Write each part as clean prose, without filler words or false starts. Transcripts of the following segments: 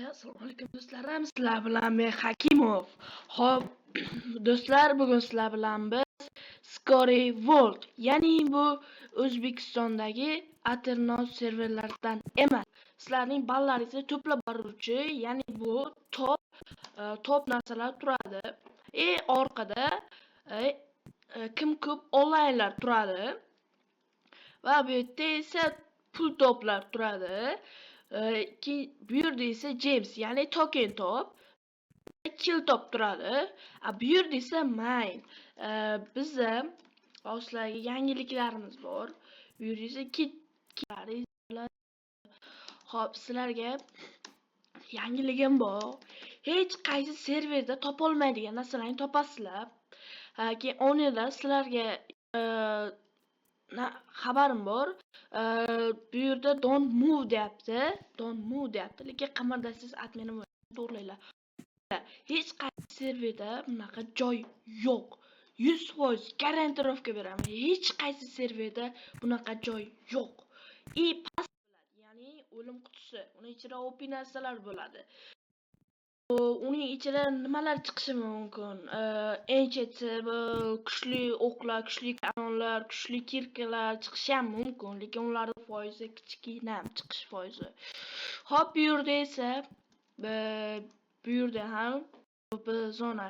Assalomu alaykum do'stlarim, sizlar bilan men Hakimov. Xo'p, do'stlar, bugun sizlar bilan biz Scary World, ya'ni bu O'zbekistondagi alternativ serverlardan emas. Sizlarning ballaringizni to'plab boruvchi, ya'ni bu top narsalar turadi. Orqada kim ko'p onlaynlar turadi. Va bu yerda esa pul toplar turadi. Bu yerda esa James, ya'ni token top, kill top turadi. Bu yerda esa mine. Bizda sizlarga yangiliklarimiz bor. Bu yerda esa Xo'p, sizlarga yangiligim bor. Hech qaysi serverda topolmaydigan narsalarni topasizlar. Keyin o'rnida sizlarga xabarim bor. Bu yerda don't move deyapti. Lekin qamarda siz adminim to'g'rilaylar. Hech qaysi serverda bunaqa joy yo'q. 100% garantirovka beraman. Hech qaysi serverda bunaqa joy yo'q. Past bo'ladi, ya'ni o'lim qutisi. Uning ichida OP narsalar bo'ladi. Uning ichida nimalar chiqishi mumkin? Kuchli o'qlar, kuchli kanonlar, kuchli kirkalar chiqishi ham mumkin, lekin ularning foizi kichkina chiqish foizi. Xo'p, bu yerda esa bu yerda ham zona.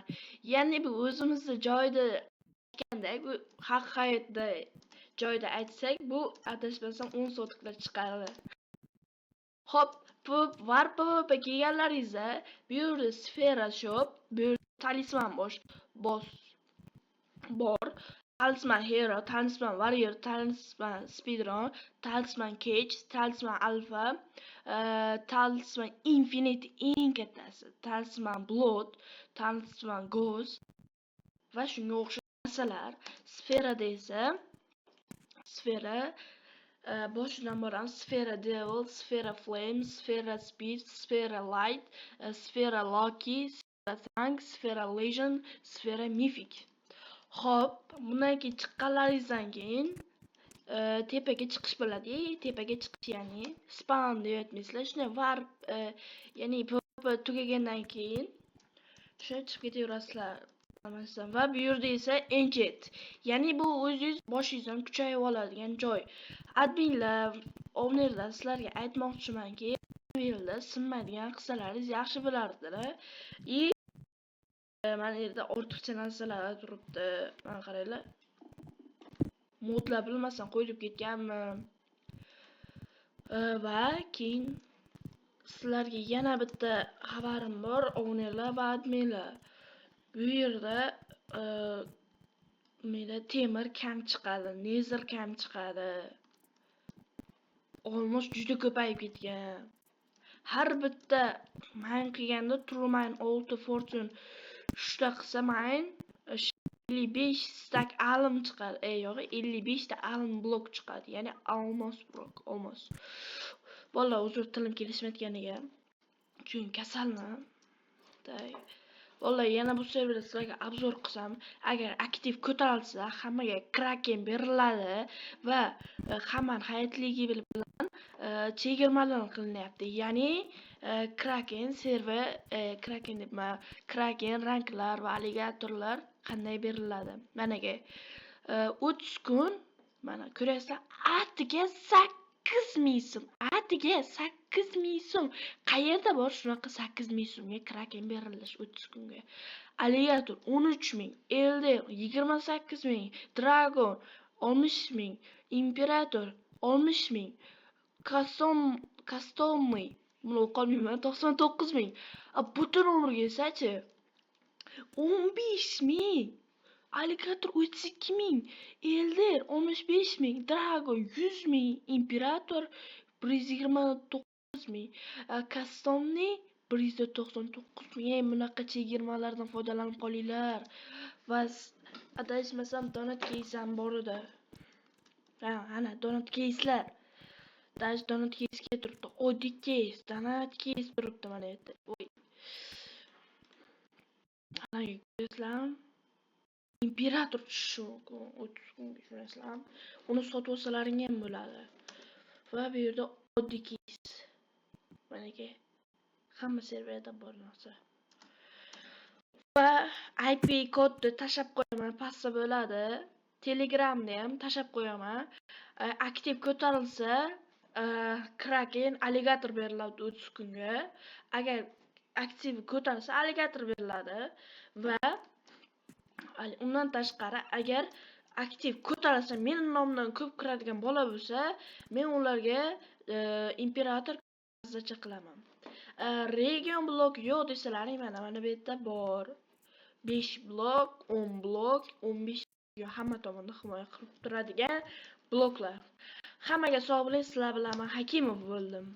Ya'ni bu o'zimizni joyda aytganda, bu haqiqatda joyda aytsak, bu adashmasam 10 sotiklar chiqadi. Xo'p, Warp PvP kelganlaringizda bu yerda Sfera Shop, bu yerda talisman bor. Talisman Hero, Talisman Warrior, Talisman Speedrun, Talisman Cage, Talisman Alpha, Talisman Infinite eng kattasi, Talisman Blood, Talisman Ghost va shunga o'xshash narsalar. Sferada esa boshidan boramiz. Sfera Devil, Sfera Flame, Sfera Speed, Sfera Light, Sfera Lucky, Sfera Tank, Sfera Legend, Sfera Mythic. Xo'p, bundan keyin chiqqanlaringizdan keyin tepaga chiqish bo'ladi. Tepaga chiqish, ya'ni spawn deyapmizlar. Shuni warp, ya'ni PvP tugagandan keyin shuni chiqib ketaverasizlar. Va bu yerda esa Enchant, ya'ni bu o'zingiz boshingizdan kuchayib oladigan joy. Adminlar, ownerlar sizlarga aytmoqchimanki, bu yerda sinmaydigan qilsalaringiz yaxshi bo'lardilar. Mana yerda ortiqcha narsalar turibdi. Mana qaranglar. Modlar bilmasam qo'yib ketganman. Va keyin sizlarga yana bitta xabarim bor, ownerlar va adminlar. Bu yerda temir kam chiqadi, nether kam chiqadi. Almost juda ko'payib ketgan. Har bitta mine qilganda true mine 6 fortune 3 ta qilsa mine 55 stack alum chiqadi. Yo'q, 55 ta alum blok chiqadi. Ya'ni almos blok, almos. Bolalar, uzr, tilim kelishmayotganiga. Chunki kasalman. Bolalar, yana bu serverda sizlarga obzor qilsam, agar aktiv ko'tarilsa, hammaga kraken beriladi va hammaning hayotligi bilan chegirmalar qilinyapti. Ya'ni kraken server, kraken ranklar va alligatorlar qanday beriladi? Managa 30 kun, mana ko'rasizlar, atiga 8000 so'm. Atiga 8000 so'm. Qayerda bor shunaqa 8000 so'mga kraken berilish 30 kunga? Alligator 13000, Elder 28000, Dragon 60000, Imperator 60000, Customy buni o'qolmayman 99000. Butun umrga esa-chi 15000, Alligator 32000, Elder 15000, Dragon 100000, Imperator 129000, Customy 199000. Bunaqa chegirmalardan foydalanib qolinglar. Va adashmasam donat case ham bor edi. Ana donat case'lar. Donat case turibdi. Oddiy case, donat case turibdi mana yerda. Ana ko'rsam Imperator tushishi mumkin. 30 kunga ko'rasizlar. Uni sotib olsalaring ham bo'ladi. Va bu yerda oddiy case. Mana hamma serverda bor narsa. Va IP kodni tashab qo'yaman, pastda bo'ladi. Telegramni ham tashab qo'yaman. Aktiv ko'tarilsa, Kraken alligator beriladi 30 kunga. Agar aktiv ko'tarilsa, alligator beriladi va undan tashqari agar aktiv ko'tarilsa, men nomimdan ko'p kiradigan bola bo'lsa, men ularga imperator zacha qilaman. Region blok yo'q desalaring, mana bu yerda bor. 5 blok, 10 blok, 15 hamma tomonda himoya qilib turadigan bloklar. Hammaga sog' bo'ling, sizlar bilan men Hakimov bo'ldim.